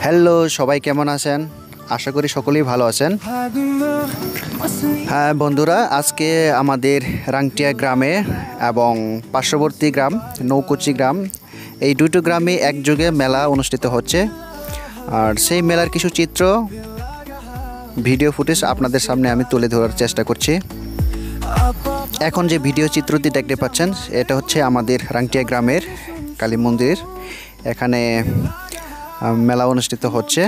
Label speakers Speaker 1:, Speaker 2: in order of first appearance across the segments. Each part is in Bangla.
Speaker 1: হ্যালো, সবাই কেমন আছেন? আশা করি সকলেই ভালো আছেন। হ্যাঁ বন্ধুরা, আজকে আমাদের রাংটিয়া গ্রামে এবং পার্শ্ববর্তী গ্রাম নৌকুচি গ্রাম, এই দুটো গ্রামে একযোগে মেলা অনুষ্ঠিত হচ্ছে। আর সেই মেলার কিছু চিত্র ভিডিও ফুটেজ আপনাদের সামনে আমি তুলে ধরার চেষ্টা করছি। এখন যে ভিডিও চিত্রটি দেখতে পাচ্ছেন, এটা হচ্ছে আমাদের রাংটিয়া গ্রামের কালী মন্দির। এখানে মেলা অনুষ্ঠিত হচ্ছে।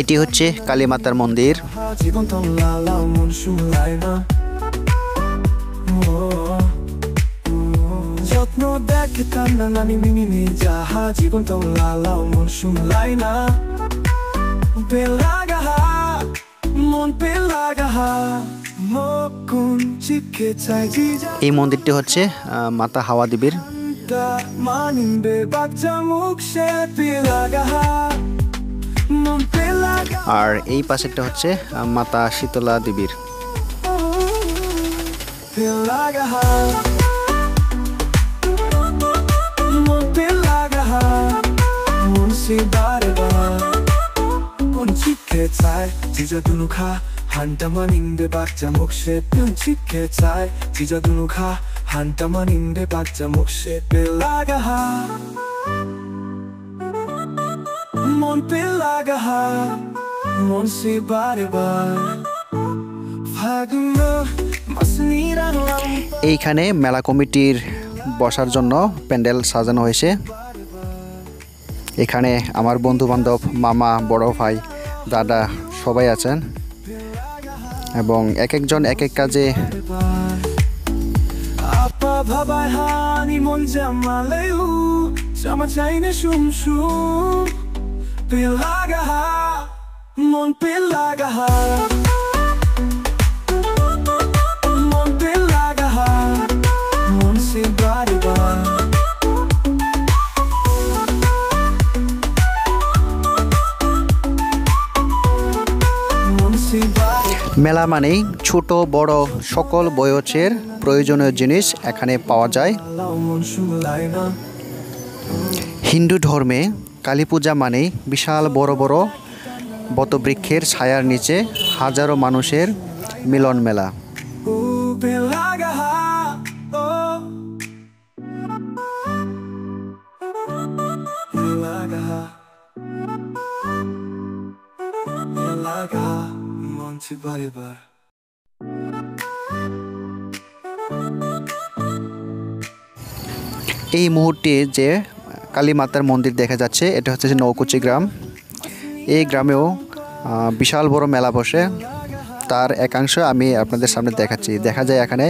Speaker 1: এটি হচ্ছে কালী মাতার মন্দির। এই মন্দিরটি হচ্ছে মাতা হাওয়া দেবীর। আর এই পাশেরটা হচ্ছে মাতা শীতলা দেবীর। এইখানে মেলা কমিটির বসার জন্য প্যান্ডেল সাজানো হয়েছে। এখানে আমার বন্ধু বান্ধব, মামা, বড় ভাই, দাদা সবাই আছেন এবং এক একজন এক এক কাজে। মেলা মানেই ছোট বড় সকল বয়সের প্রয়োজনীয় জিনিস এখানে পাওয়া যায়। হিন্দু ধর্মে কালী পূজা মানেই বিশাল বড় বড় বটবৃক্ষের ছায়ার নিচে হাজারো মানুষের মিলন মেলা। এই মুহূর্তে যে কালী মাতার মন্দির দেখা যাচ্ছে, এটা হচ্ছে নৌকুচি গ্রাম। এই গ্রামেও বিশাল বড় মেলা বসে। তার একাংশ আমি আপনাদের সামনে দেখাচ্ছি। দেখা যায় এখানে